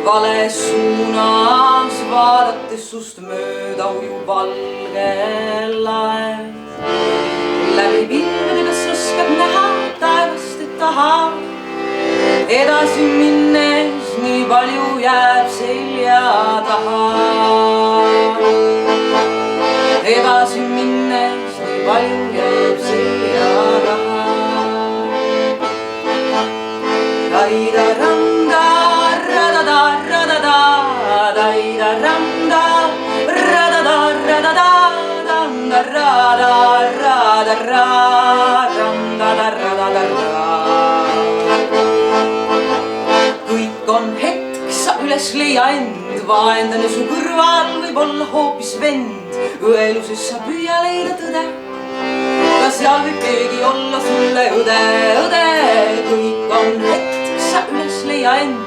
vales suunas vaadates sust mööda ujub valge laev. Läbi pilvede, kas oskad näha taevast, et taha edasi minnes nii palju jääb selja taha. Edasi minnes nii palju jääb selja taha. Daida randa, radada, radada, daida randa, radada, radada, danda, rada, rada, randa, radada, kõik on hetk, sa üles leia end, vaendane su kõrval võib olla hoopis vend. Õeluses sa püüa leida tõde, ka seal võib keegi olla sulle õde, õde. Kõik on hetk, sa üles leia end,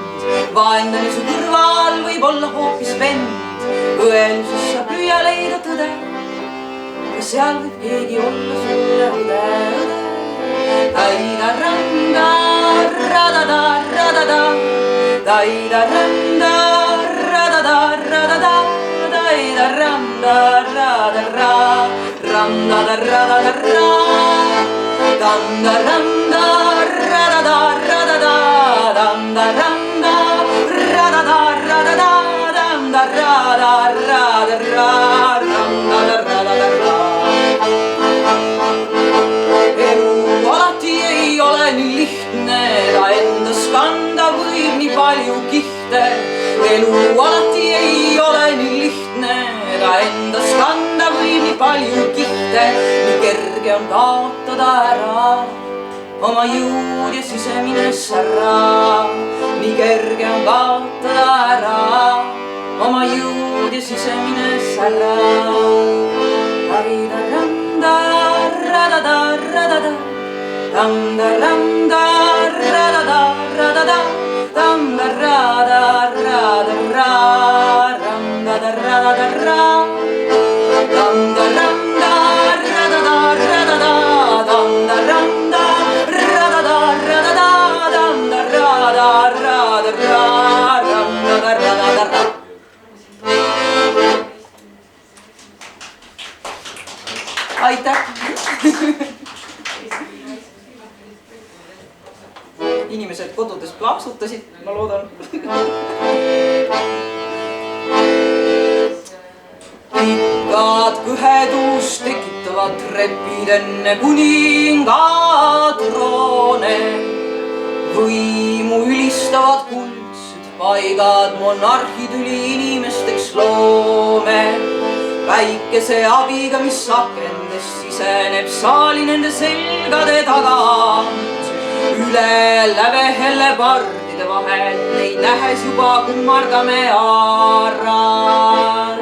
vaendane su kõrval võib olla hoopis vend. Õeluses sa püüa leida tõde, ka seal võib keegi olla sulle õde, õde. Daida randa, radada, radada, daida randa, radada, radada, daida randa, radada, randa, radada, danda, randa, radada, radada, danda, randa, radada, radada, danda, rada, rada, randa, radada. Elu alati ei ole nii lihtne, ta endas kanda võib nii palju kihte. Elu alati ei ole nii lihtne, ta endas kanda võib nii palju kihte. Nii kerge on kaotada ära oma jõud ja sisemine sära. Nii kerge on kaotada ära oma jõud ja sisemine sära. Daida randa, radada, radada, danda, randa, radada, radada, danda, rada, rada, randa, radada, danda, randa, radada, radada, danda, randa, radada, radada, danda, rada, rada, randa, radada. Aitäh! Inimesed kodudes plaksutasid, ma loodan. Pikad kõhedust tekitavad trepid enne kuningatroone. Võimu ülistavad kuldsed paigad, monarhitüli inimesteks loome. Päikese abiga, mis akendest siseneb saali nende selgade tagant. Üle läve helle pardide vahel, neid nähes juba kummardame aaralt.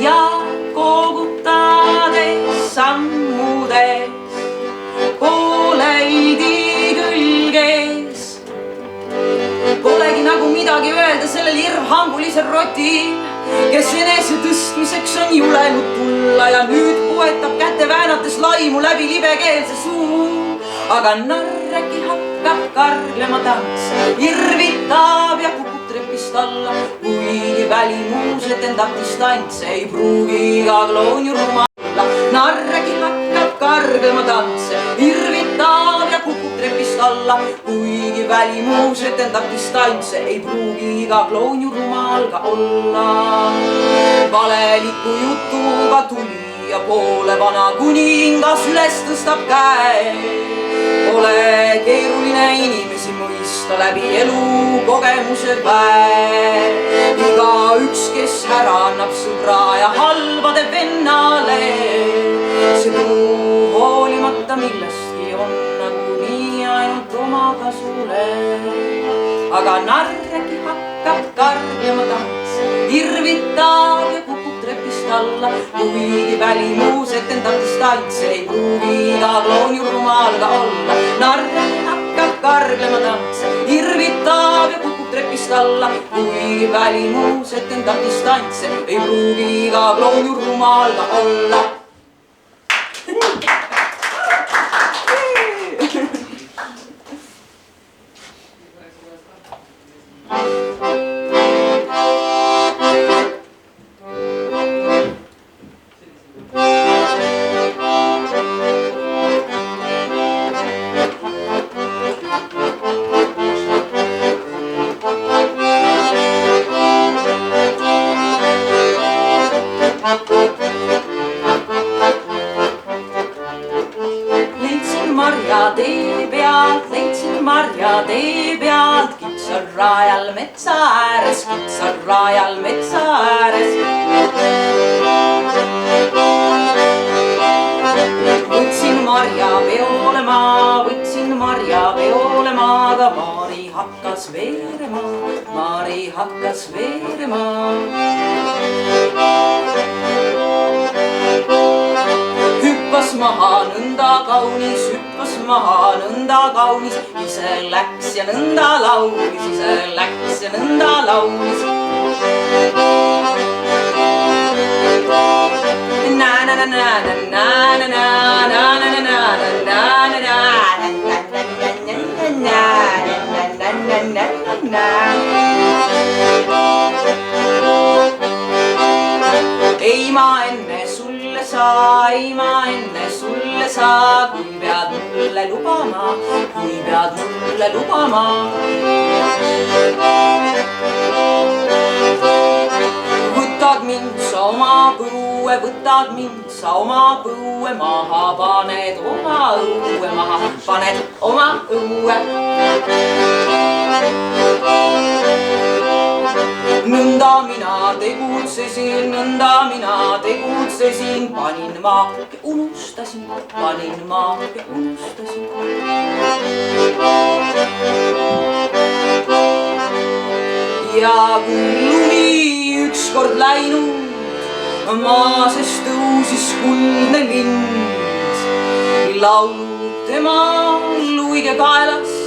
Ja koogutades sammudes, pooleldi külges. Polegi nagu midagi öelda sellel irvhangulisel rotil, kes enese tõstmiseks on julenud tulla ja nüüd poetab käte väänates laimu läbi libekeelse suu. Aga narr äkki hakkab karglema tantse, irvitab ja kukub trepist alla, kuigi välimuus etendab distantse, ei pruugi iga kloon ju rumal olla. Narr äkki hakkab karglema tantse, irvitab ja kukub trepist alla, kuigi välimuus etendab distantse, ei pruugi iga kloon ju rumal ka olla. Valeliku jutuga tuli ja poole vana kuningas üles tõstab käe. Pole keeruline inimesi mõista läbi elu kogemuse väe. Iga üks, kes ära annab sõbra ja halvade vennale, see tuu hoolimata millestki on nagunii ainult oma kasule. Aga narr äkki hakkab karglema tantse, irvitab ja kukub trepist alla, kuigi välimuus etendab distantse, ei pruugi iga kloon ju rumal ka olla. Narr äkki hakkab karglema tantse, irvitab ja kukub trepist alla, kuigi välimuus etendab distantse, ei pruugi iga kloon ju rumal ka olla. Thank you. ja tee pealt kitsal rajal metsa ääres, kitsal rajal metsa ääres. Võtsin marja peole ma, võtsin marja peole ma, aga Mari hakkas veerema, Mari hakkas veerema. Hüppas maha nõnda kaunis, hüppas maha nõnda kaunis, ise läks ja nõnda laulis, ise läks ja nõnda laulis. Ei ma enne sulle saa, ei ma enne sulle saa, kui pead mulle lubama, kui pead mulle lubama. Võtad mind sa oma põue, võtad mind sa oma põue, maha paned oma õue, maha paned oma õue. Nõnda mina tegutsesin, nõnda mina tegutsesin, panin maake, unustasin, panin maake, unustasin. Ja kui lumi ükskord läinud, maa sees tõusis kuldne lind. Laulud tema luige kaelast,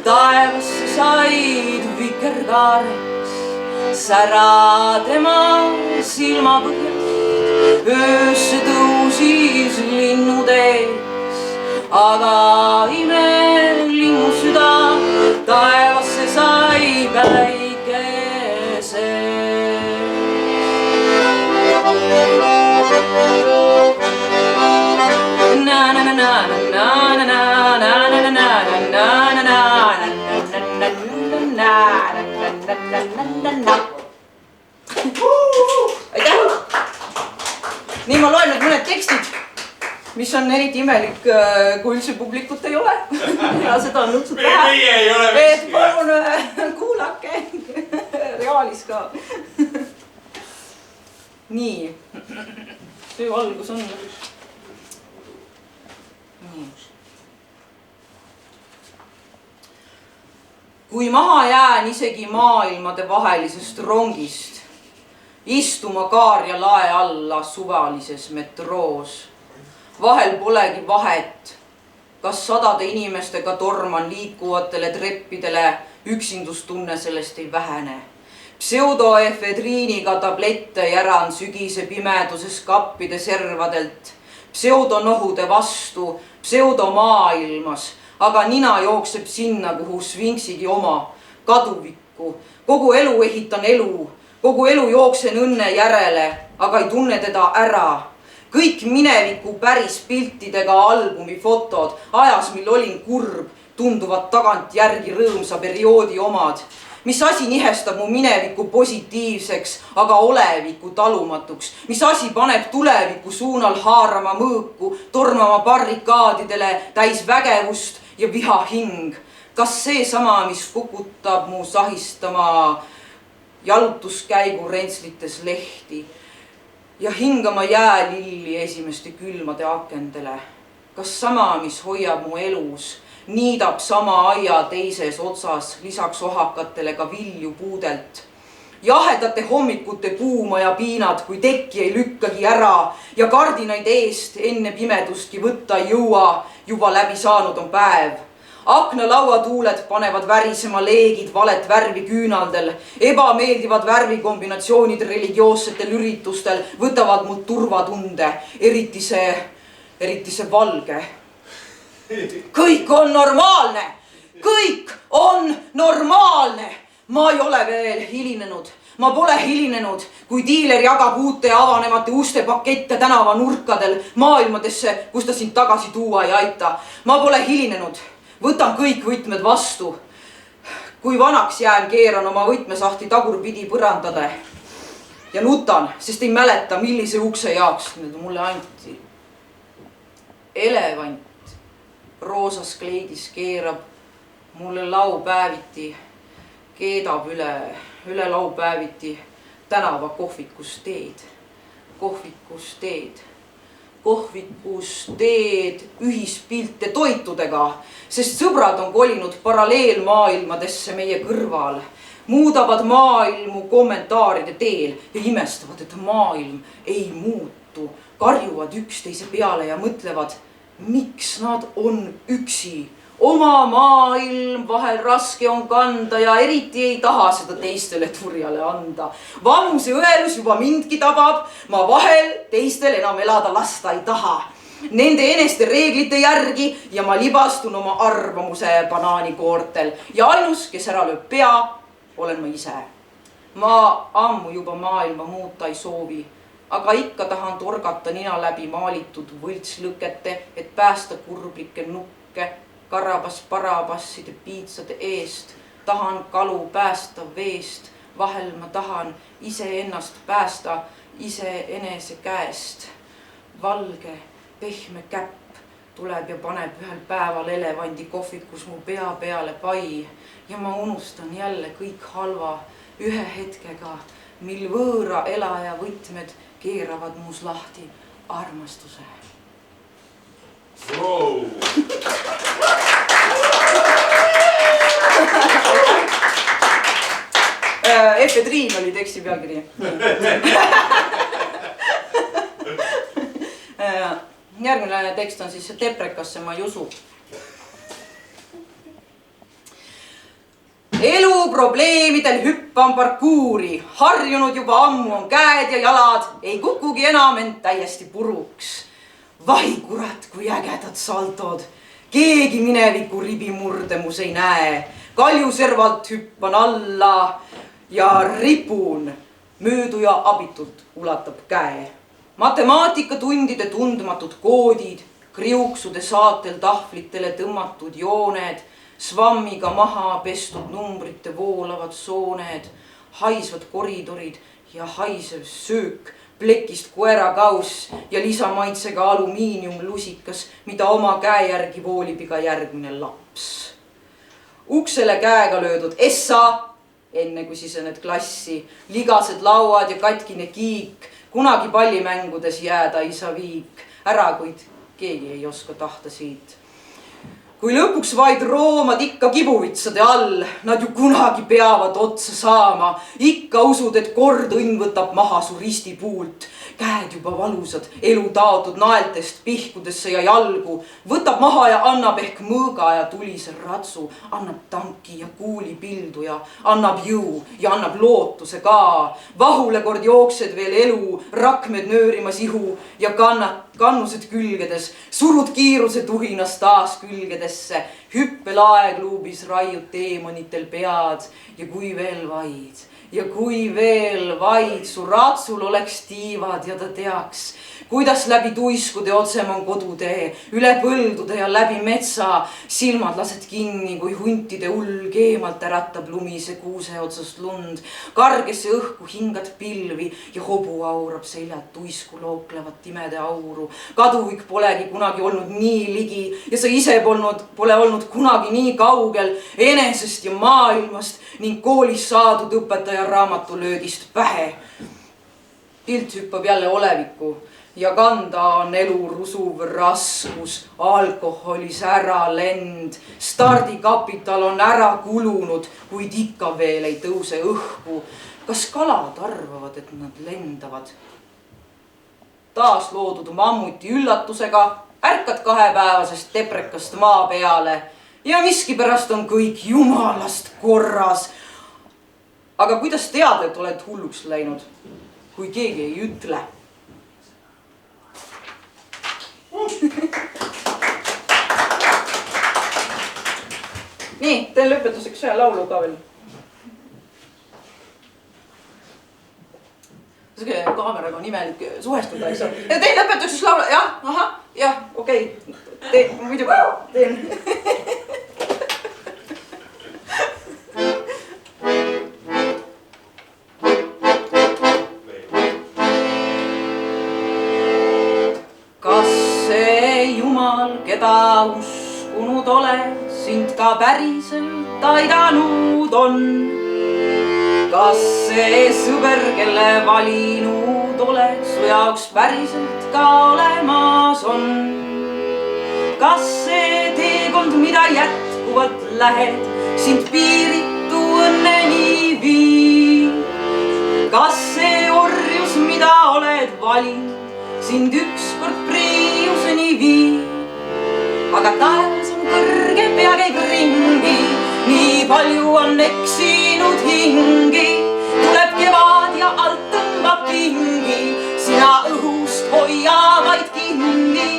taevasse said vikerkaareks. Sära tema silmapõhjast, öösse tõusis linnutees, aga imelinnu süda taevasse sai päikese. Nii ma loen nüüd mõned tekstid, mis on eriti imelik, kui üldse publikut ei ole. Ja seda on õudselt vähe. Meie ei ole miski. Palun kuulake. Reaalis ka. Nii. See algus on. Nii. Kui maha jään isegi maailmade vahelisest rongist, istuma kaar ja lae alla suvalises metroos. Vahel polegi vahet, kas sadade inimestega torman liikuvatele treppidele, üksindustunne sellest ei vähene. Pseudoefedriiniga tablette järan sügise pimeduses kappide servadelt, pseudonohude vastu, pseudomaailmas, aga nina jookseb sinna, kuhu sfinksigi oma, kaduvikku. Kogu elu ehitan elu, kogu elu jooksen õnne järele, aga ei tunne teda ära. Kõik mineviku päris piltidega albumi fotod, ajas, mil olin kurb, tunduvad tagant järgi rõõmsa perioodi omad. Mis asi nihestab mu mineviku positiivseks, aga oleviku talumatuks? Mis asi paneb tuleviku suunal haarama mõõku, tormama barrikaadidele täis vägevust ja viha hing? Kas see sama, mis kukutab mu sahistama jalutuskäigu rentslites lehti ja hingama jäälilli esimeste külmade akendele? Kas sama, mis hoiab mu elus, niidab sama aia teises otsas lisaks ohakatele ka vilju puudelt? Jahedate hommikute kuuma ja piinad, kui tekki ei lükkagi ära ja kardinaid eest enne pimedustki võtta ei jõua, juba läbi saanud on päev. Aknalauatuuled panevad värisema leegid valet värvi küünaldel, ebameeldivad värvikombinatsioonid religioossetel üritustel võtavad mult turvatunde, eriti see valge. Kõik on normaalne, kõik on normaalne. Ma ei ole veel hilinenud, ma pole hilinenud, kui diiler jagab uute avanemate uste pakette tänava nurkadel maailmadesse, kus ta sind tagasi tuua ei aita. Ma pole hilinenud. Võtan kõik võtmed vastu. Kui vanaks jään, keeran oma võtmesahti tagurpidi põrandade ja nutan, sest ei mäleta, millise ukse jaoks need mulle anti. Elevant roosas kleidis keerab mulle laupäeviti keedab üle laupäeviti tänava kohvikus teed. Kohvikus teed ühispilte toitudega, sest sõbrad on kolinud paralleelmaailmadesse meie kõrval, muudavad maailmu kommentaaride teel ja imestavad, et maailm ei muutu, karjuvad üksteise peale ja mõtlevad, miks nad on üksi. Oma maailm vahel raske on kanda ja eriti ei taha seda teistele turjale anda. Vanuse õelus juba mindki tabab, ma vahel teistel enam elada lasta ei taha. Nende eneste reeglite järgi ja ma libastun oma arvamuse banaanikoortel ja ainus, kes ära lööb pea, olen ma ise. Ma ammu juba maailma muuta ei soovi, aga ikka tahan torgata nina läbi maalitud võltslõkete, et päästa kurblikke nukke, karabas-parabasside piitsade eest, tahan kalu päästa veest, vahel ma tahan iseennast päästa iseenese käest. Valge, pehme käpp tuleb ja paneb ühel päeval elevandi kohvikus mu pea peale pai ja ma unustan jälle kõik halva ühe hetkega, mil võõra elaja võtmed keeravad muus lahti armastuse. Wow. Efedriin oli teksti pealkiri. Järgmine tekst on siis Teprekasse ma ei usu. Elu probleemidel hüppan parkuuri, harjunud juba ammu on käed ja jalad, ei kukugi enam end täiesti puruks. Vahi kurat, kui ägedad saltod, keegi mineviku ribimurdemus ei näe. Kaljuservalt hüppan alla ja ripun, mööduja abitult ulatab käe. Matemaatikatundide tundmatud koodid, kriuksude saatel tahvlitele tõmmatud jooned, svammiga maha pestud numbrite voolavad sooned, haisvad koridorid ja haisev söök, plekist koerakauss ja lisamaitsega alumiiniumlusikas, mida oma käe järgi voolib iga järgmine laps. Uksele käega löödud essa, enne kui sisened klassi, ligased lauad ja katkine kiik, kunagi pallimängudes jääda ei saa viik, ära kuid keegi ei oska tahta siit. Kui lõpuks vaid roomad ikka kibuvitsade all, nad ju kunagi peavad otsa saama. Ikka usud, et kord õnn võtab maha su ristipuult. Käed juba valusad, elu taotud naeltest pihkudesse ja jalgu. Võtab maha ja annab ehk mõõga ja tulise ratsu. Annab tanki ja kuuli pildu ja annab jõu ja annab lootuse ka. Vahule kord jooksed veel elu, rakmed nöörimas ihu ja kannused külgedes. Surud kiiruse tuhinas taas külgedesse. Hüppelaegluubis raiud teemonitel pead ja kui veel vaid. Ja kui veel vaid su ratsul oleks tiivad ja ta teaks, kuidas läbi tuiskude otsem on kodutee, üle põldude ja läbi metsa, silmad lased kinni, kui huntide ulg eemalt äratab lumise kuuse otsast lund, kargesse õhku hingad pilvi ja hobu aurab seljad tuisku looklevat timede auru. Kaduvik polegi kunagi olnud nii ligi ja sa ise pole olnud kunagi nii kaugel enesest ja maailmast ning koolis saadud õpetaja raamatulöögist pähe. Pilt hüppab jälle olevikku ja kanda on elu rusuv raskus, alkoholis ära lend. Stardikapital on ära kulunud, kuid ikka veel ei tõuse õhku. Kas kalad arvavad, et nad lendavad? Taas loodud mammuti üllatusega ärkad 2-päevasest Teprekast maa peale ja miskipärast on kõik jumalast korras. Aga kuidas teada, et oled hulluks läinud, kui keegi ei ütle? Nii, teen lõpetuseks ühe laulu ka veel. Kaameraga on imelik suhestuda, eks ole. Ja teen lõpetuseks laulu, jah, okei. Muidugi teen. Keda uskunud oled sind ka päriselt aidanud on. Kas see sõber, kelle valinud oled, su jaoks päriselt ka olemas on? Kas see teekond, mida jätkuvalt lähed, sind piiritu õnneni viib? Kas see orjus, mida oled valinud, sind ükskord priiuseni viib? Aga taevas on kõrge, pea käib ringi, nii palju on eksinud hingi. Tuleb kevad ja alt tõmbab pingi, sina õhust hoia vaid kinni.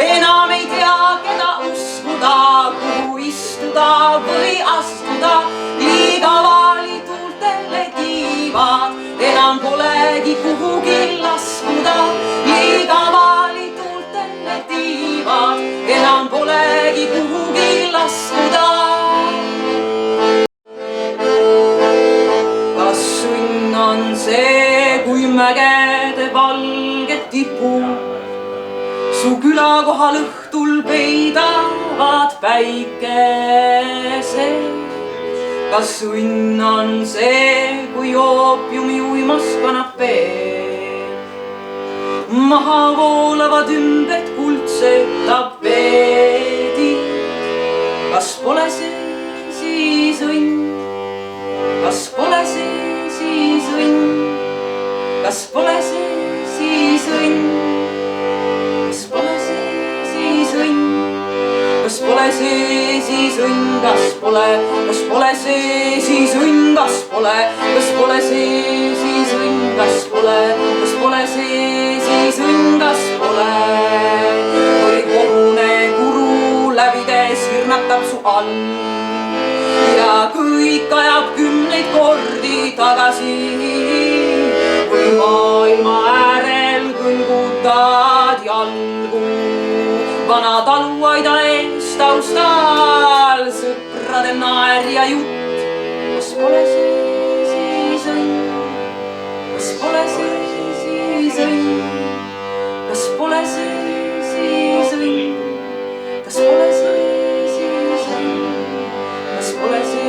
Enam ei tea, keda uskuda, kuhu istuda või astuda. Liiga valituultele tiivad, enam polegi kuhugi laskuda. Liiga valituultele tiivad, enam polegi kuhugi laskuda. Kas õnn on see, kui mägede valged tipud su külakohal õhtul peidavad päikese? Kas õnn on see, kui oopiumi uimas kanapeel maha voolavad ümbert kuldsed tapeedid? Kas pole see siis õnn? Kas pole see siis õnn? Kas pole see siis õnn? Kas pole see siis õnn? Kas pole see siis õnn? Kas pole see siis õnn? Kas pole see siis õnn? Kas pole see siis õnn? Kas pole? Kui kohune kuru läbides hirnatab su all ja kõik ajab kümneid kordi tagasi. Kui maailma äärel kõlgutad jalgu vana taluaida eest taustal, sõprade naer ja jutt. Kas pole see siis õnn? Kas pole see siis õnn? Kas pole see siis õnn? Kas pole see siis õnn? Kas pole see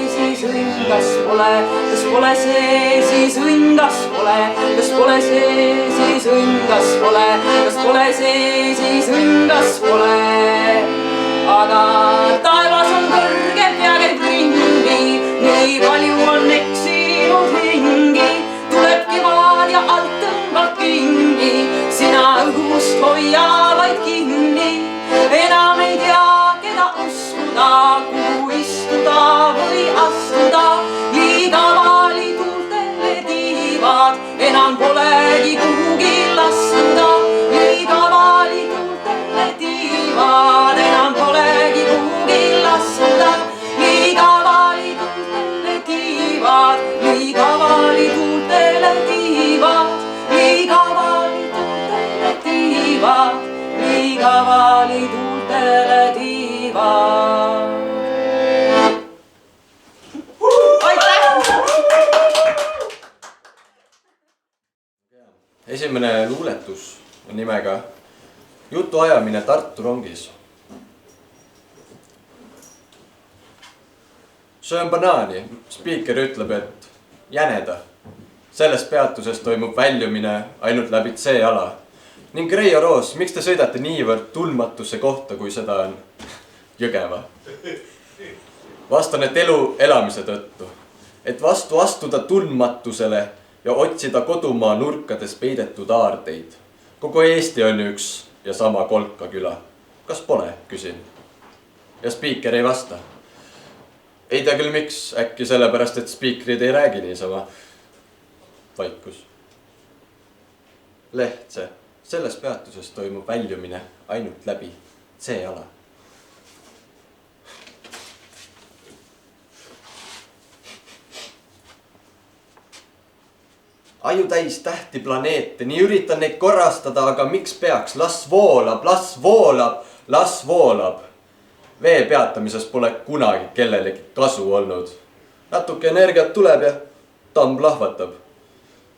siis õnn? Kas pole see siis õnn? Kas pole see siis õnn? Kas pole see siis õnn? Kas pole? Aga taevas on kõrge, pea käib ringi, nii palju on eksinud hingi. Tuleb kevad ja alt tõmbab pingi, sina õhust hoia vaid kinni. Enam ei tea, keda uskuda, kuhu istuda või astuda. Liiga valituultele tiivad, enam polegi kuhugi laskuda. Liiga valituultele tiivad, enam polegi kuhugi laskuda. Liiga valituultele tiivad, liiga valituultele tiivad, liiga valituultele tiivad, liiga valituultele tiivad. Esimene luuletus on nimega Jutuajamine Tartu rongis. Söön banaani, spiiker ütleb, et jäneda. Sellest peatusest toimub väljumine ainult läbi C-ala. Ning Reijo Roos, miks te sõidate niivõrd tundmatusse kohta, kui seda on Jõgeva? Vastan, et elu elamise tõttu. Et vastu astuda tundmatusele ja otsida kodumaa nurkades peidetud aardeid. Kogu Eesti on üks ja sama kolkaküla. Kas pole, küsin. Ja spiiker ei vasta. Ei tea küll miks, äkki sellepärast, et spiikrid ei räägi niisama. Vaikus. Lehtse. Selles peatuses toimub väljumine ainult läbi C-ala. Aju täis tähti planeete, nii üritan neid korrastada, aga miks peaks? Las voolab, las voolab, las voolab. Vee peatamises pole kunagi kellelegi kasu olnud. Natuke energiat tuleb ja tamm plahvatab.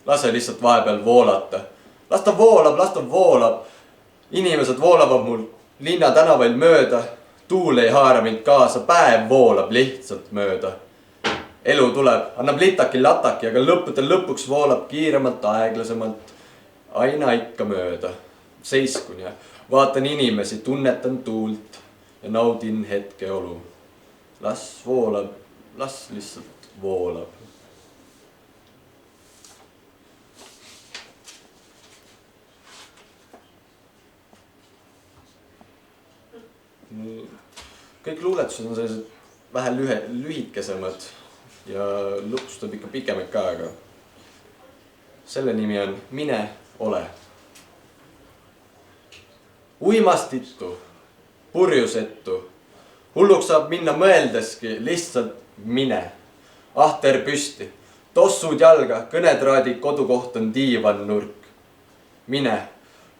Lase lihtsalt vahepeal voolata. Las ta voolab, las ta voolab. Inimesed voolavad mul linna tänavail mööda. tuul ei haara mind kaasa, päev voolab lihtsalt mööda. Elu tuleb, annab litaki-lataki, aga lõppude lõpuks voolab kiiremalt, aeglasemalt, aina ikka mööda. Seiskun ja vaatan inimesi, tunnetan tuult ja naudin hetkeolu. Las voolab, las lihtsalt voolab. Kõik luuletused on sellised vähe lühikesemad ja lõpus tuleb ikka pikemaid ka, aga selle nimi on Mine ole. Uimastitu, purjusettu, hulluks saab minna mõeldeski, lihtsalt mine. Ahter püsti, tossud jalga, kõnetraadi kodukoht on diivan nurk. Mine,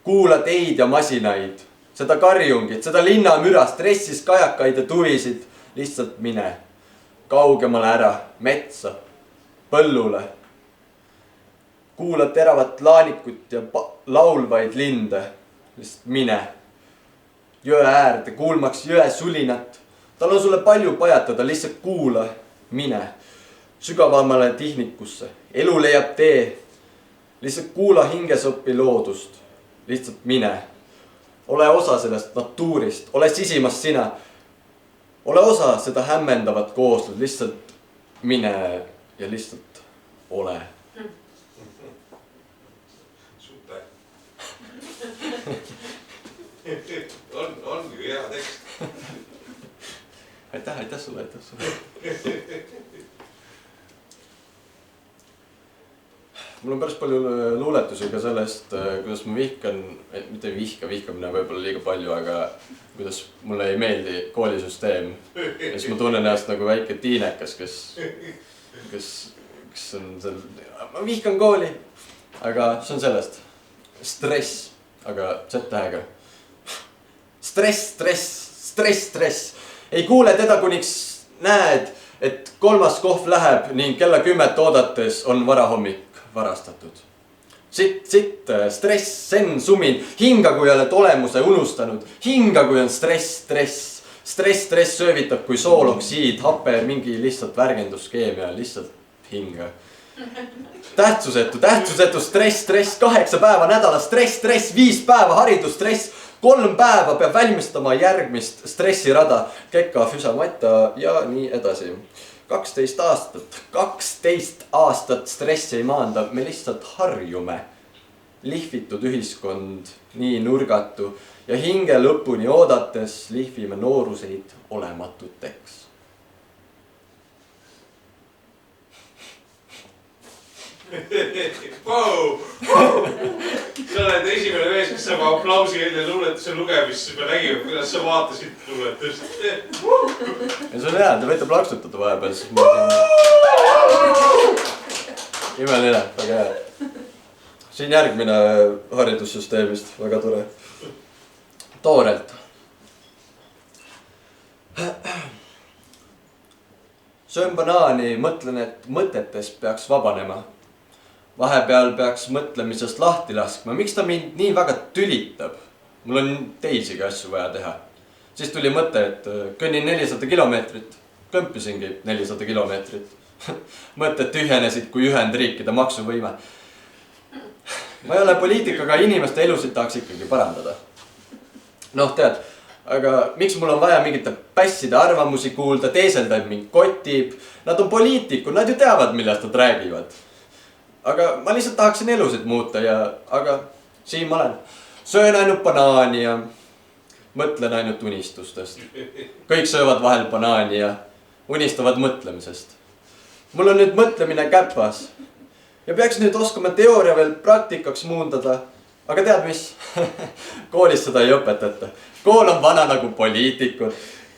kuula teid ja masinaid, seda karjungit, seda linnamüra, stressis kajakaid ja tuvisid, lihtsalt mine. Kaugemale ära, metsa, põllule. Kuula teravat laanikut ja laulvaid linde, lihtsalt mine. Jõe äärde, kuulmaks jõe sulinat. Tal on sulle palju pajatada, lihtsalt kuula, mine. Sügavamale tihnikusse, elu leiab tee. Lihtsalt kuula hingesoppi loodust, lihtsalt mine. Ole osa sellest natuurist, ole sisimas sina. Ole osa seda hämmendavat kooslust, lihtsalt mine ja lihtsalt ole. Super. On ju hea tekst. Aitäh sulle. Mul on päris palju luuletusi ka sellest, kuidas ma mitte vihkamine võib-olla liiga palju, aga kuidas mulle ei meeldi koolisüsteem. Ja siis ma tunnen ennast nagu väike tiinekas, kes on seal, ma vihkan kooli, aga see on sellest. Stress, aga Z-tähega. Stress. Ei kuule teda, kuniks näed, et 3. kohv läheb ning kella 10 oodates on varahommik varastatud. Sitt, stress, sen, sumin, hinga kui oled olemuse unustanud, hinga kui on stress. Stress söövitab kui sooloksiid, hape, mingi lihtsalt värgenduskeemia, lihtsalt hinga. Tähtsusetu, stress, 8 päeva nädalas, stress, 5 päeva haridusstress, 3 päeva peab valmistama järgmist stressirada, kekka, füsamata ja nii edasi. 12 aastat stressi ei maanda, me lihtsalt harjume. Lihvitud ühiskond, nii nurgatu ja hinge lõpuni oodates lihvime nooruseid olematuteks. Sa oled esimene mees, kes saab aplausi enne luuletuse lugemist, siis me nägime, kuidas sa vaatasid luuletust. Ja see on hea, te võite plaksutada vahepeal, siis imeline, väga hea. Siin järgmine haridussüsteemist, väga tore. Toorelt. Söön banaani, mõtlen, et mõtetes peaks vabanema. Vahepeal peaks mõtlemisest lahti laskma. Miks ta mind nii väga tülitab? Mul on teisigi asju vaja teha. Siis tuli mõte, et kõnnin 400 kilomeetrit. Kõmpisingi 400 kilomeetrit. Mõtted tühjenesid kui Ühendriikide maksuvõime. Ma ei ole poliitikaga, inimeste elusid tahaks ikkagi parandada. Noh, tead, aga miks mul on vaja mingite pässide arvamusi kuulda, teeselda, et mind kotib. Nad on poliitikud, nad ju teavad, millest nad räägivad. Aga ma lihtsalt tahaksin elusid muuta aga siin ma olen. Söön ainult banaani ja mõtlen ainult unistustest. Kõik söövad vahel banaani ja unistavad mõtlemisest. Mul on nüüd mõtlemine käpas. Ja peaks nüüd oskama teooria veel praktikaks muundada. Aga tead mis? Koolis seda ei õpetata. Kool on vana nagu poliitikud.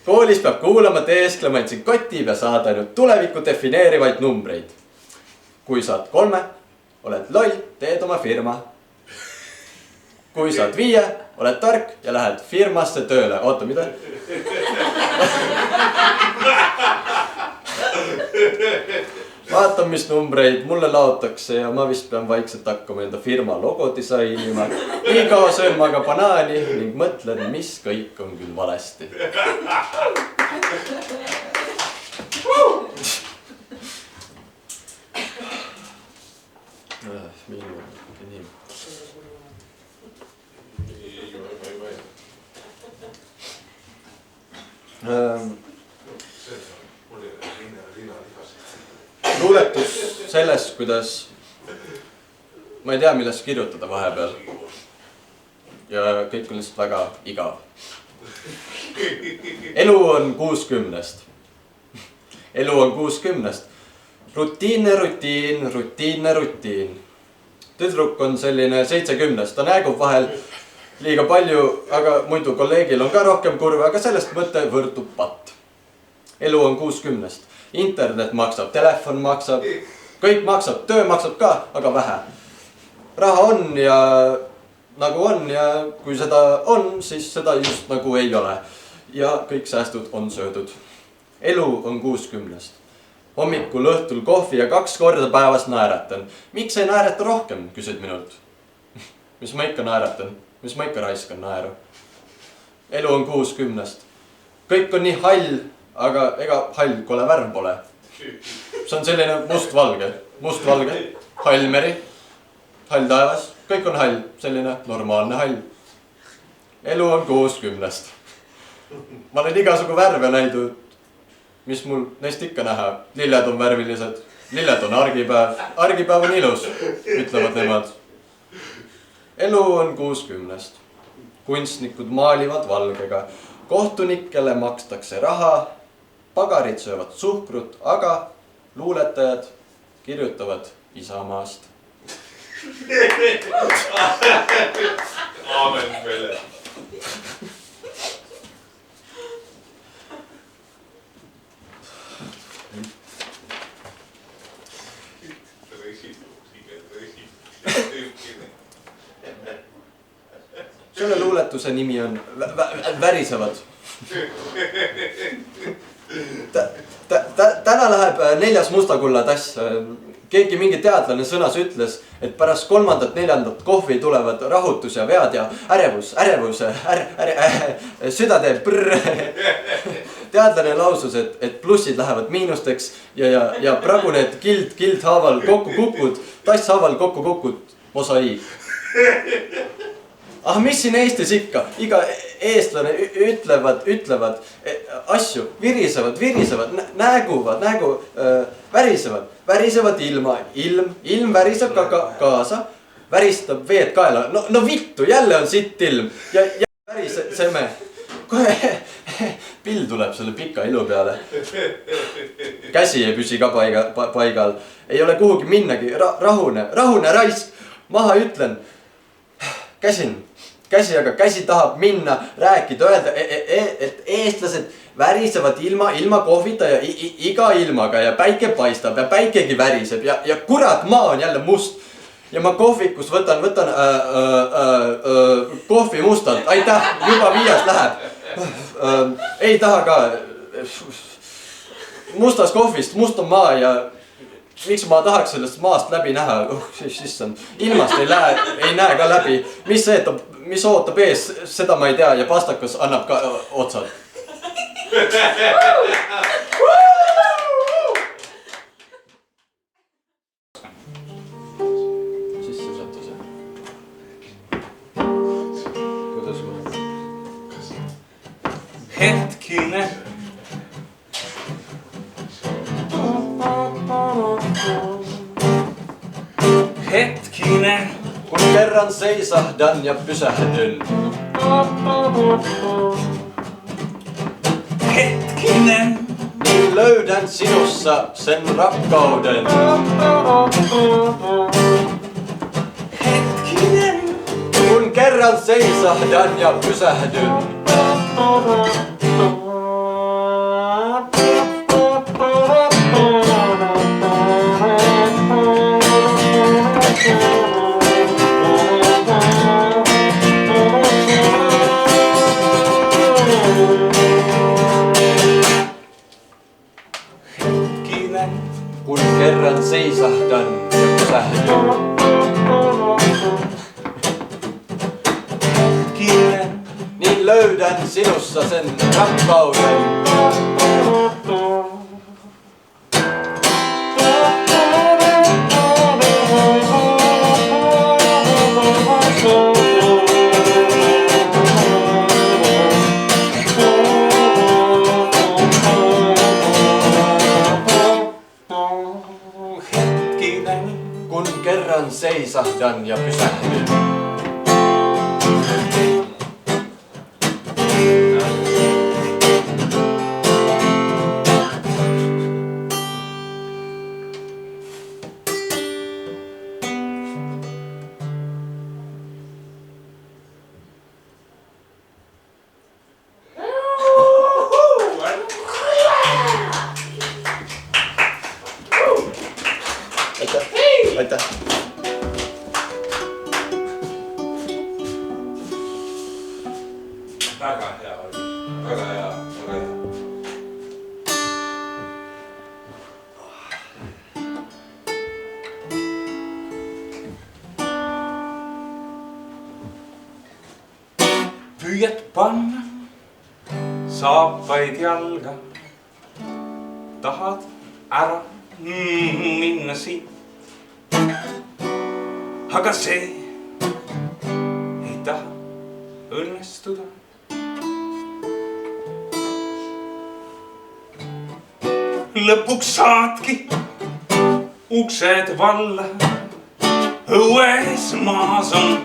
Koolis peab kuulama, teesklema, et siin kotib ja saada ainult tulevikku defineerivaid numbreid. Kui saad 3, oled loll, teed oma firma. Kui saad 5, oled tark ja lähed firmasse tööle. Oota, mida? vaatan, mis numbreid mulle laotakse ja ma vist pean vaikselt hakkama enda firma logo disainima. Nii kaua söön ma ka banaani ning mõtlen, mis kõik on küll valesti. Luuletus sellest, kuidas ma ei tea, millest kirjutada vahepeal ja kõik on lihtsalt väga igav. Elu on 60. Elu on 60. Rutiinne rutiin, rutiinne rutiin. Tüdruk on selline 70. Ta näägub vahel liiga palju, aga muidu kolleegil on ka rohkem kurve, aga sellest mõte võrdub patt. Elu on 60. Internet maksab, telefon maksab, kõik maksab, töö maksab ka, aga vähe. Raha on ja nagu on ja kui seda on, siis seda just nagu ei ole. Ja kõik säästud on söödud. Elu on 60. Hommikul õhtul kohvi ja 2 korda päevas naeratan. Miks ei naerata rohkem, küsid minult. Mis ma ikka naeratan? Mis ma ikka raiskan naeru? Elu on 60. Kõik on nii hall, aga ega hall kole värv pole. See on selline must-valge, hall meri, hall taevas, kõik on hall, selline normaalne hall. Elu on 60. Ma olen igasugu värve näidud, mis mul neist ikka näha. Lilled on värvilised, lilled on argipäev, argipäev on ilus, ütlevad nemad. Elu on 60. Kunstnikud maalivad valgega, kohtunikele makstakse raha, pagarid söövad suhkrut, aga luuletajad kirjutavad Isamaast. Aamen meile. Selle luuletuse nimi on Värisevad. Täna läheb 4. Mustakulla tass. Keegi mingi teadlane sõnas ütles, et pärast 3., 4. kohvi tulevad rahutus ja vead ja ärevus, süda teeb prrr. Teadlane lausus, et plussid lähevad miinusteks ja praegu need kild haaval kokku kukud, tass haaval kokku kukud mosaiik. Ah, mis siin Eestis ikka? Iga eestlane ütlevad asju, virisevad, nääguvad, värisevad ilm väriseb ka kaasa, väristab veed kaela. No vittu, jälle on sitt ilm ja väriseme. Kohe pill tuleb selle pika ilu peale. Käsi ei püsi ka paigal. Ei ole kuhugi minnagi, rahune raisk. Maha ütlen, käsi, aga käsi tahab minna, rääkida, öelda, et eestlased värisevad ilma kohvita ja iga ilmaga ja päike paistab ja päikegi väriseb ja kurat, maa on jälle must. Ja ma kohvikus võtan kohvi mustalt, aitäh, juba 5 läheb. Ei taha ka mustas kohvist, must on maa ja miks ma tahaks sellest maast läbi näha, ilmast ei näe ka läbi. Mis ootab ees, seda ma ei tea ja pastakas annab ka otsad. Sissesattuse. Kuidas ma? Hetkine. Hetkine. Kun kerran seisahdan ja pysähdyn. Hetkinen. Niin löydän sinussa sen rakkauden. Hetkinen. Kun kerran seisahdan ja pysähdyn. seisahdan ja pysähdyn. Hetkinen, Niin löydän sinussa sen rakkauden. hetkinen, Kun kerran seisahdan ja pysähdyn. Aitäh. Väga hea oli. Väga hea, väga hea. püüad panna saapaid jalga. Tahad ära minna siit. Aga see ei taha õnnestuda. Lõpuks saadki uksed valla. Õues maas on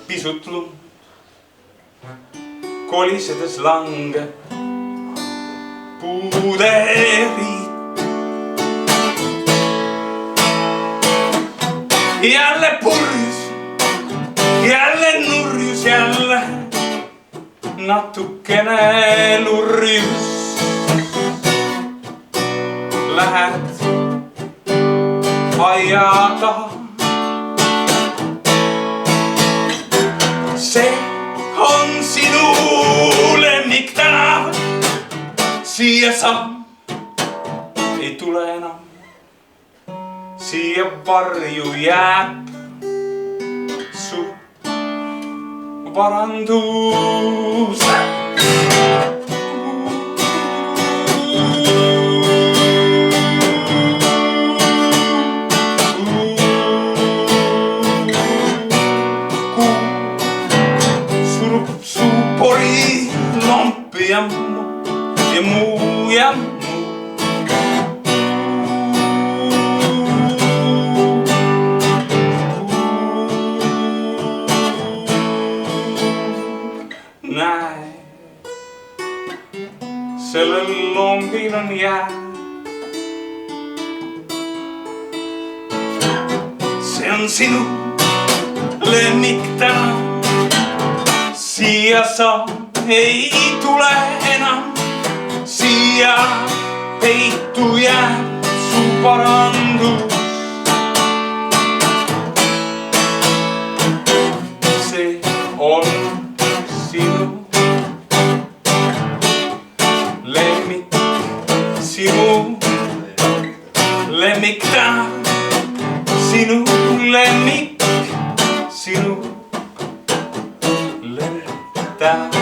pisut lund. Kolisedes langeb puude riit. Jälle purjus, jälle nurjus, jälle natukene lurjus. Lähed aia taha. See on sinu lemmiktänav. Siia sa ei tule enam. Siia varju jääb su varandus. Surub su pori lompi ja muu ja muu. Näe, sellel lombil on jää. See on sinu lemmiktänav. Siia sa ei tule enam. Siia peitu jääb su parandus. See on sinu lemmik, sinu lemmiktänav, sinu lemmik, sinu lemmiktänav.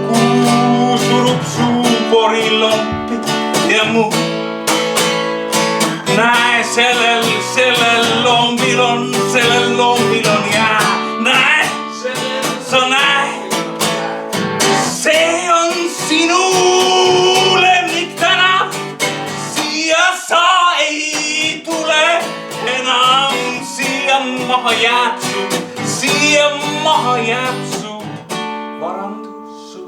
Kuu surub su porilompi ja muu. Näe, sellel lombil on jää. Näe, sa näed, see on sinu lemmiktänav. Siia sa ei tule enam. Siia maha jääb su varandus, su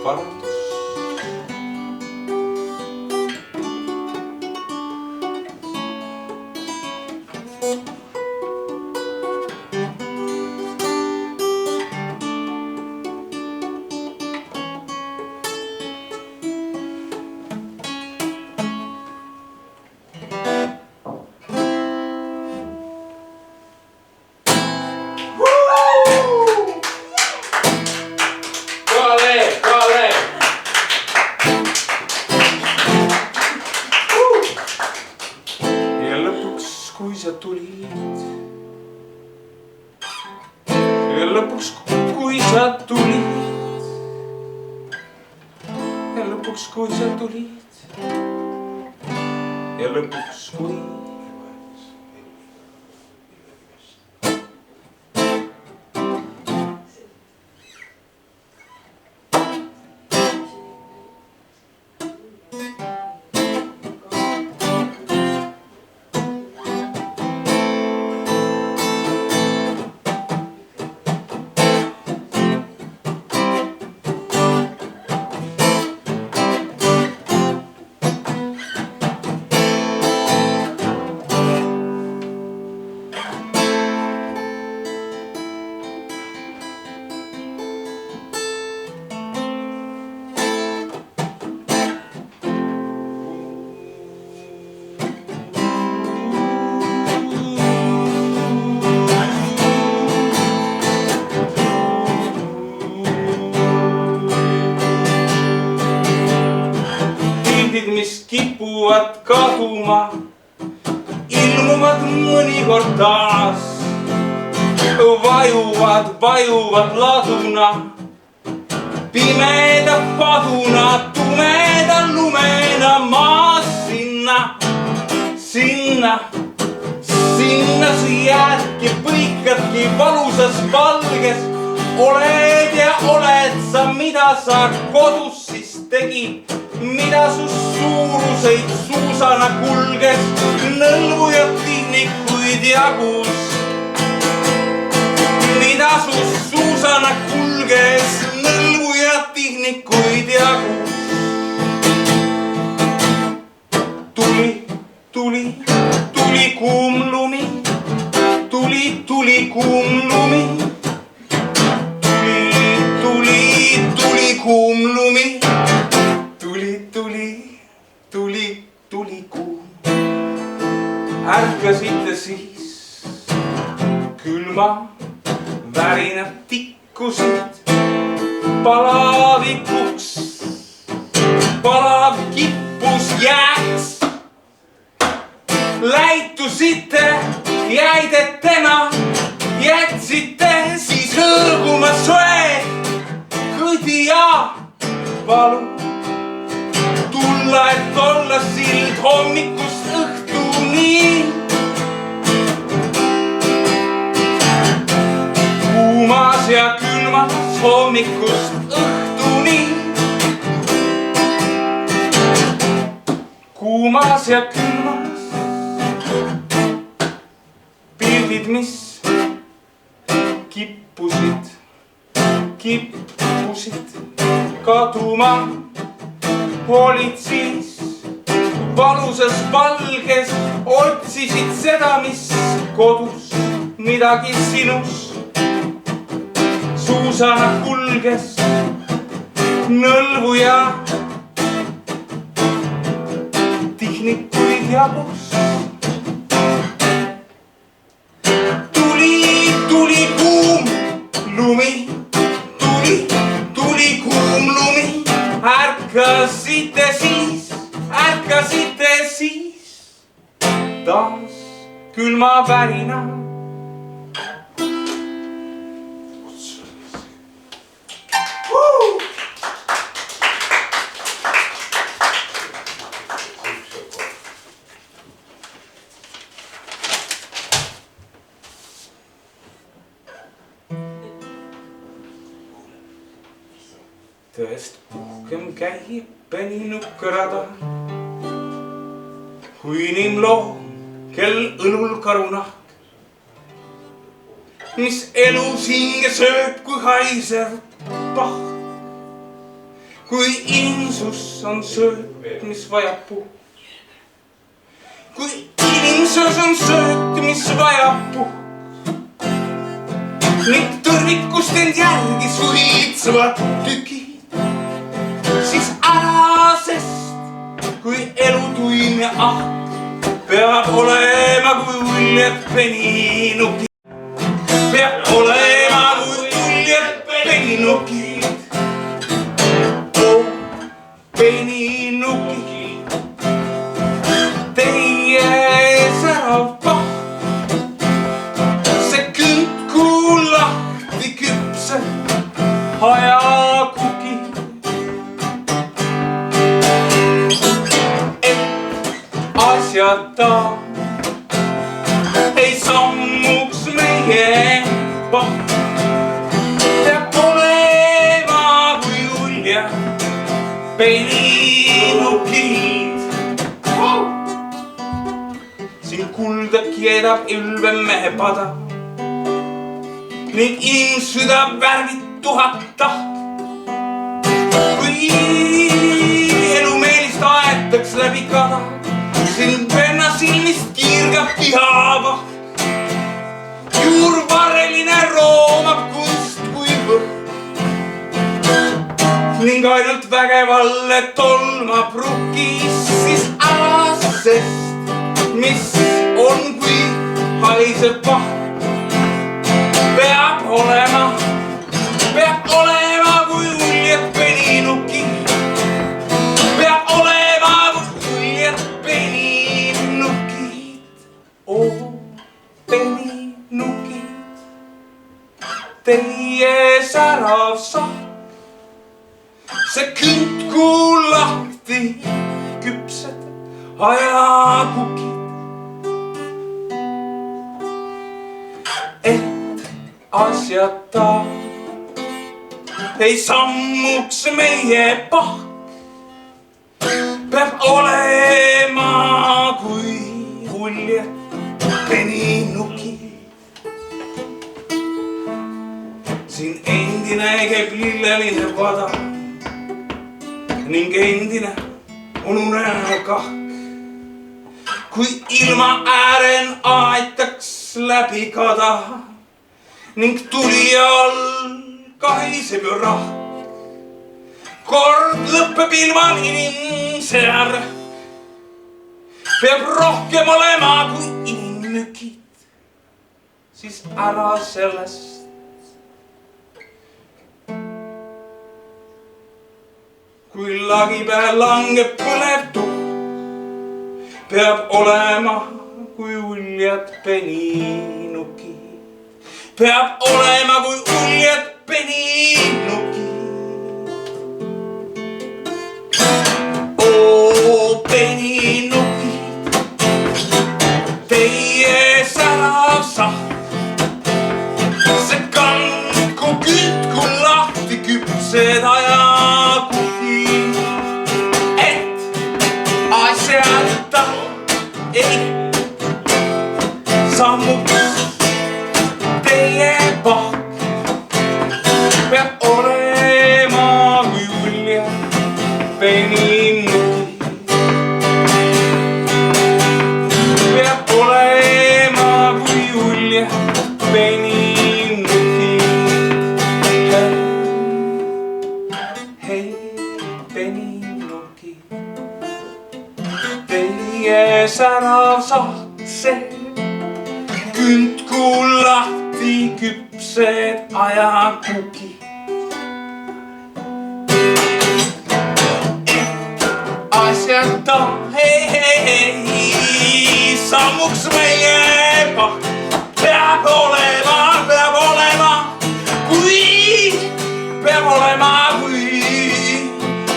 varandus. Kale! lõpuks, kui sa tulid ja lõpuks, kui mis kipuvad kaduma, ilmuvad mõnikord taas, vajuvad laduna, pimeda paduna, tumeda lumena maas sinna sa jäädki, põikadki valusas valges, oled ja oled sa, mida sa kodus siis tegid. Mida su suuruseid suusana kulges, nõlvu ja tihnikuid jagus. Mida su suusana kulges, nõlvu ja tihnikuid jagus. Tuli kuum lumi, tuli kuum lumi. Tuli kuum lumi. Tuli kuum. Ärkasite siis külma värinad tikkusid palavikuks. Palav kippus jääks. Läitusite, jäidetena, jätsite siis hõõguma soe. Kõdi ja palun tulla, et olla sild hommikust õhtuni. Kuumas ja külmas hommikust õhtuni. Kuumas ja külmas pildid, mis kippusid kaduma. Olid siis valusas valges, otsisid seda, mis kodus midagi sinus suusana kulges, nõlvu ja tihnikuid jagus. Tuli kuum lumi, tuli kuum lumi. Ärkasite siis taas külma värina. Tõest puhkem käib peninukrada, kui inimloom, kel õlul karunahk, mis elus hinge sööb, kui haisev pahk. Kui inimsus on sööt, mis vajab puhk. Kui inimsus on sööt, mis vajab puhk. Ning tõrvikust end järgi suitsevad tükid. Siis ära, sest kui elu tuim ja ahk peab olema kui uljed peninukid. Peab olema kui uljed peninukid. Oh, peninukid, teie särav pahk. See küntku lahti küpseb hajakuki. asjata ei sammuks meie pahk. Peab olema kui ulja peininukid. Siin kulda kiedab ülbe mehe pada ning insüda värvid tuhat taht. Kui elumeelist aetaks läbi kada, siin venna silmist kiirgab pihava. Juurvareline roomab kunst kui võrk ning ainult vägevalle tolmab rukkis siis alasest, mis on kui haiseb pahk. Peab olema kui uljad peninukid. Peab olema kui uljad peninukid. Oh, peninukid, teie särav sahk. See küntku lahti küpsed ajakukid. Et asjata ei sammuks meie pahk. Peab olema kui uljad peninukid. Siin endine käib lilleline vada ning endine on unene kahk. Kui ilma äären aetaks läbi kada ning tuli all kahiseb ju rahk. Kord lõppeb ilman inimse ärg. Peab rohkem olema kui inimnükid. Siis ära sellest. Kui lagi peal langeb põlev tuh, peab olema kui uljad peninukid. Peab olema kui uljad peninukid. Oo peninukid, teie särav sahk. See kandku küntku lahti küpsed ajakukid. Et asjata ei sammuks teie pahk. Peab olema kui ulja peninukid. Peab olema kui ulja peninukid. Hei peninukid, teie särav sahk see küntku lahti küpsed ajakukid. Asjata ei sammuks meie pahk. Peab olema kui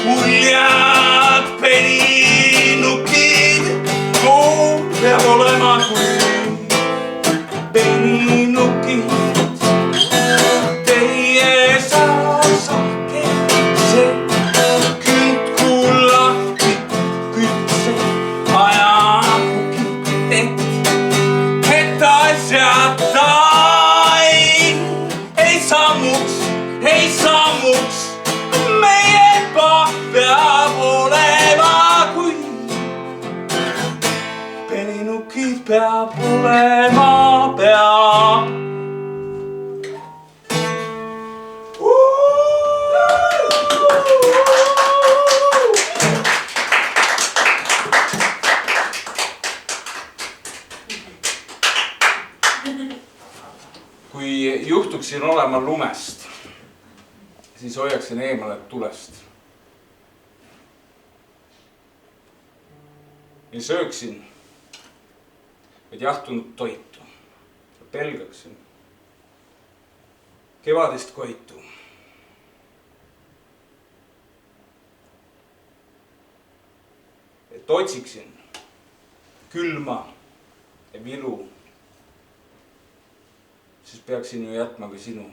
uljad peninukid. Oh, peab olema kui peninukid. Teie särav sahk see küntku lahti küpsed ajakukid. Et asjata ei sammuks meie pahk. Peab olema kui peninukid. Peab olema kui juhtuksin olema lumest, siis hoiaksin eemale tulest. Ja sööksin vaid jahtunud toitu. Pelgaksin kevadist koitu. Et otsiksin külma ja vilu, siis peaksin ju jätma ka sinu.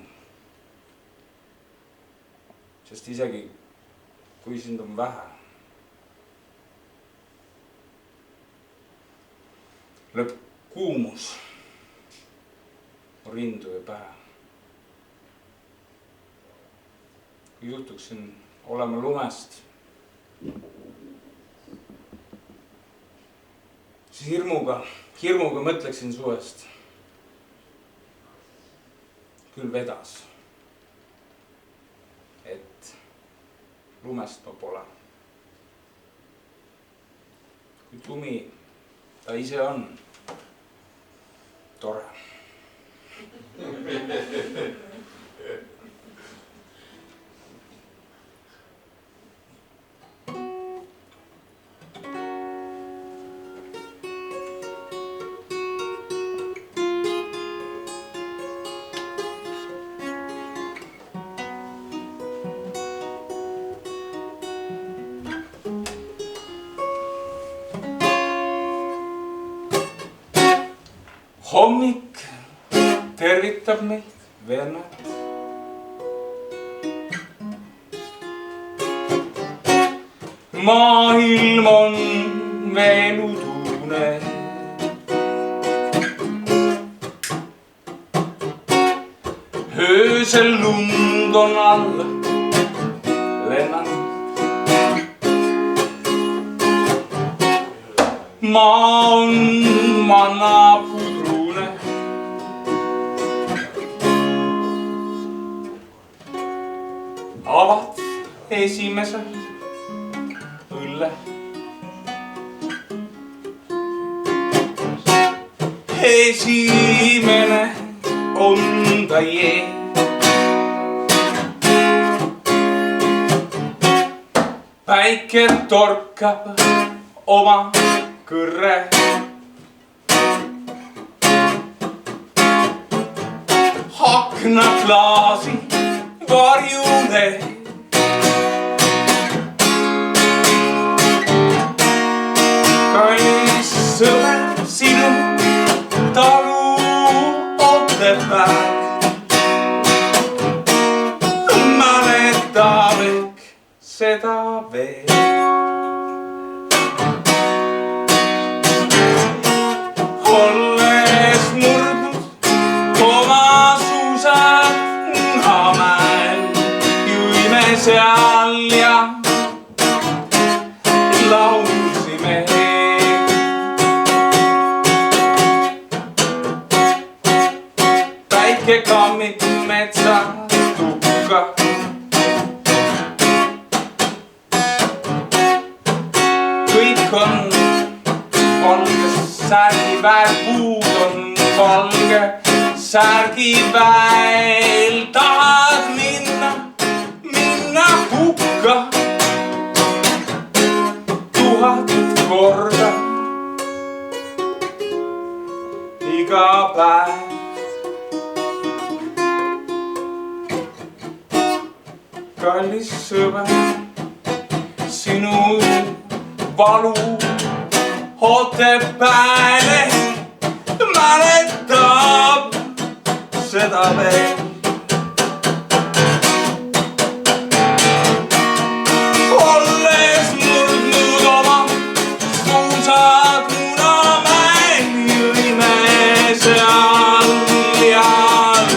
Sest isegi kui sind on vähe, lööb kuumus rindu ja pähe. Kui juhtuksin olema lumest, siis hirmuga mõtleksin suvest. Küll vedas, et lumest ma pole. Kuid lumi ta ise on tore. Hommik tervitab meid vennad. Maailm on veel udune. Öösel lund on alla lennanud. Maa on manapudrune. Avad esimesel õlle. Esimene on ta jee. Päike torkab oma kõrre. Aknaklaasi varjune. Kallis sõber, sinu talu Otepääl. Mäletab ehk seda veel. Olles murdnud oma suusad Munamäel, juime seal ja laulsime. Päike kammib metsa tukka. Kõik on valge, särgiväel puud on valge, särgiväel tahad minna hukka 1000 korda iga päev. Kallis sõber, sinu valu Otepääle mäletab seda veel. Olles murdnud oma suusad Munamäel, jõime seal ja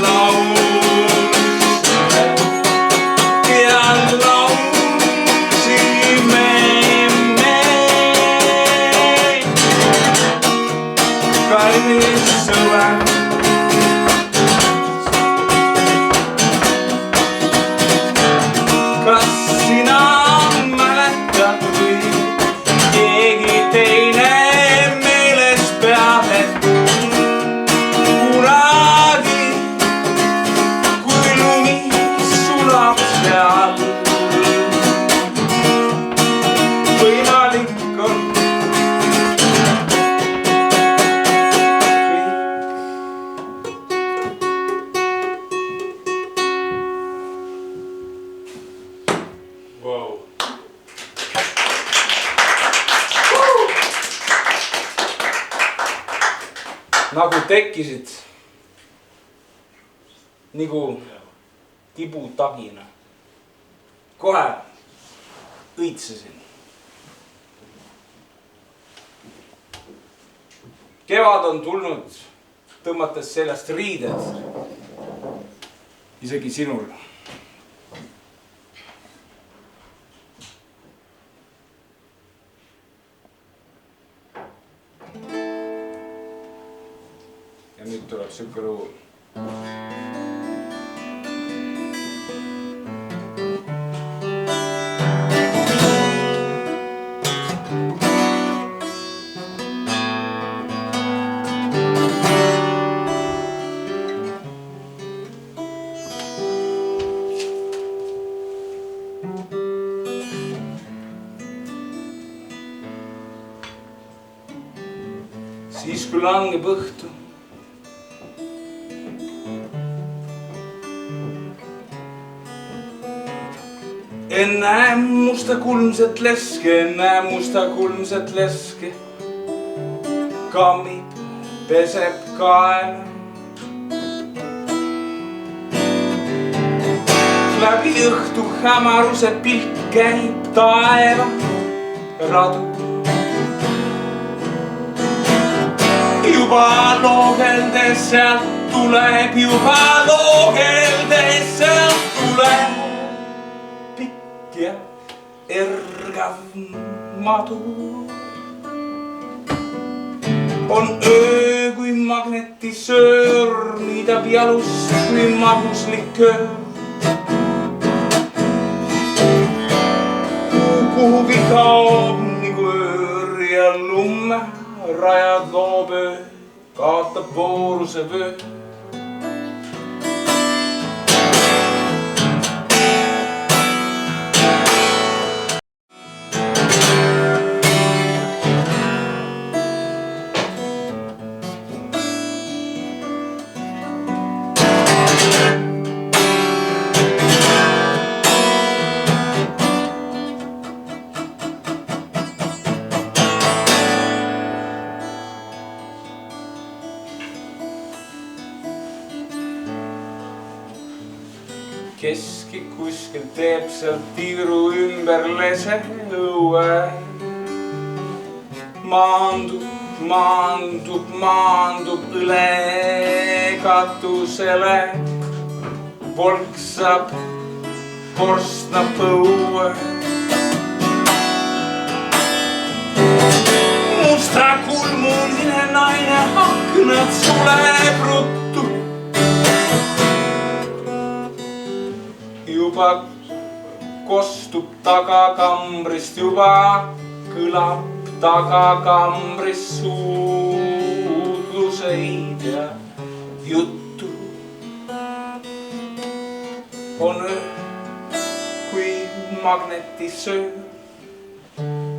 laulsime me. Kallis sõber, kas sina mäletad või keegi teine meeles peab, et kunagi, kui lumi sulab seal, võimalik on kõik nagu tekkisid nagu tibutagina. Kohe õitsesin. Kevad on tulnud, tõmmates sellest riided. Isegi sinul. Ja nüüd tuleb siuke lugu. Siis kui langeb õhtu, enne musta kulmset leske, kammib, peseb kaela. Läbi õhtu hämaruse pilk käib taeva radu. Juba loogeldes sealt tuleb, pikk ja ergav madu. On öö kui magnetisöör, niidab jalust kui magusliköör. Kuhugi kaob nagu öör ja lumme, rajad loob öö, kaotab vooruse vöö. Keski kuskil teeb seal tiiru ümber lese õue. Maandub õle katusele. Volksab, korstnab õue. Musta kulmuline naine aknad suleb ruttu. Juba kostub tagakambrist, juba kõlab tagakambrist suudluseid ja juttu. On öö kui magnetisöör,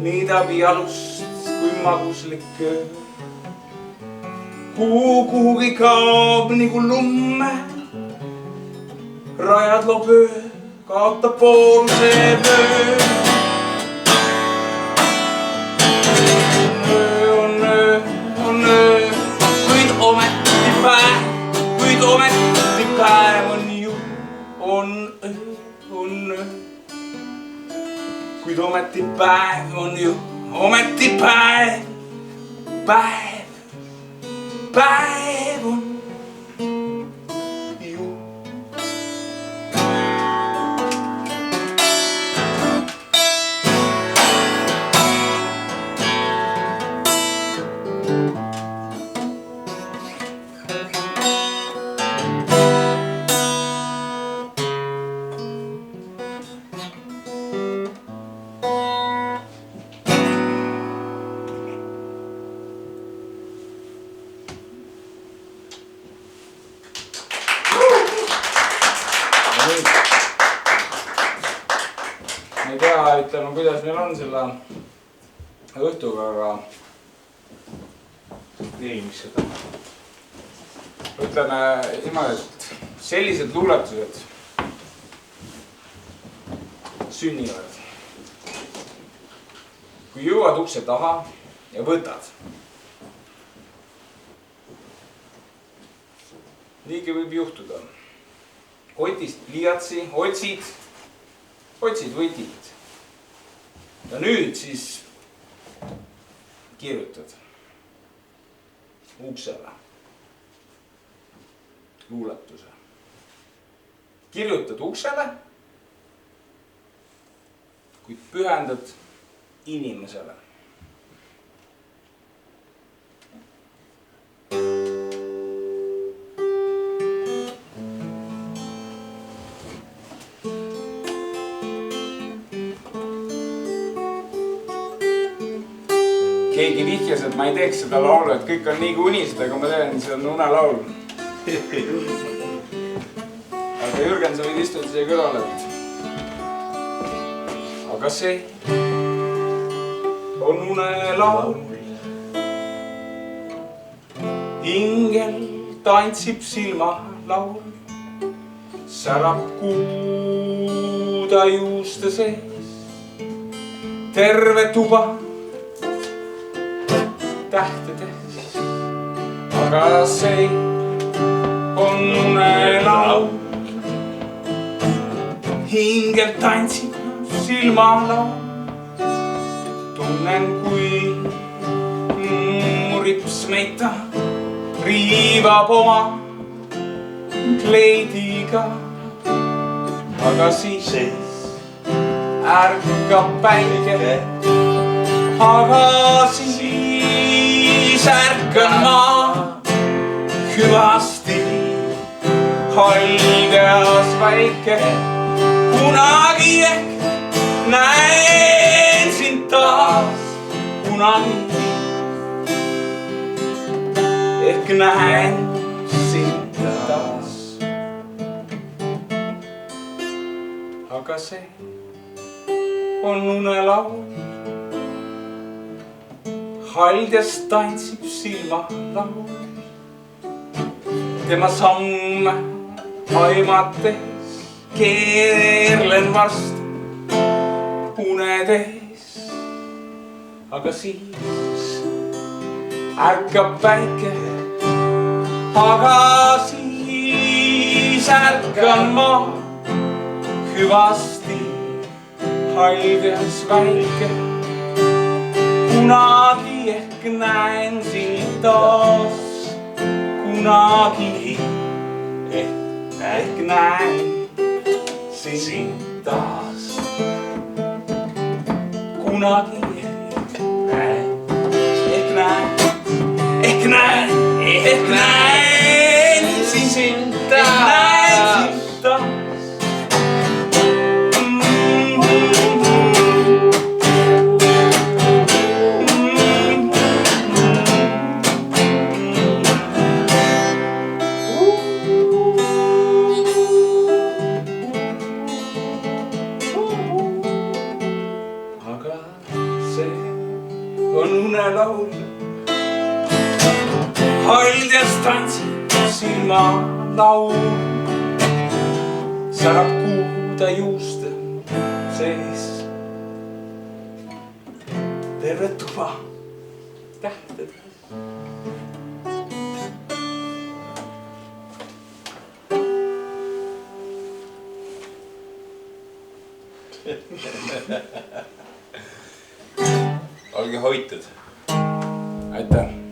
niidab jalust kui maguslik öö. Kuhugi kaob nagu lumme, rajad loob öö, kaotab vooruse vöö. On öö, kuid ometi päev on ju. On öö, kuid ometi päev on ju. Ometi päev on. Ma ei tea, ütleme, kuidas meil on selle õhtuga, aga nii, mis seda ütleme niimoodi, et sellised luuletused sünnivad. Kui jõuad ukse taha ja võtad niigi võib juhtuda. Kotist pliiatsi, otsid võtid. Ja nüüd siis kirjutad uksele luuletuse. Kirjutad uksele, kuid pühendad inimesele. Keegi vihjas, et ma ei teeks seda laulu, et kõik on nii unised, aga ma tean, see on unelaul. Aga Jürgen, sa võid istuda siia kõrvale. Aga see on unelaul. Hingel tantsib silmalaul. Särab kuuda juuste sees. Terve tuba tähtedes, aga see on unelaul. Hingel tantsib silmalaul. Tunnen, kui rips meita riivab oma kleidiga, aga siis ärkab päike, aga siis ärkan ma hüvasti halgeas väike. Kunagi ehk näen sind taas, kunagi ehk näen sind taas. Aga see on unelaul. Haldes tantsib silmalaul. Tema samme aimates keerlen varsti unedes, aga siis ärkab päike, aga siis ärkan ma hüvasti halges väike. Kunagi ehk näen sind taas, kunagi ehk näen sind taas. Kunagi ehk näen sind taas. On unelaul. Haldes tantsib silmalaul. Särab kuuda juuste sees. Terve tuba tähtedes. Olge hoitud. Aitäh.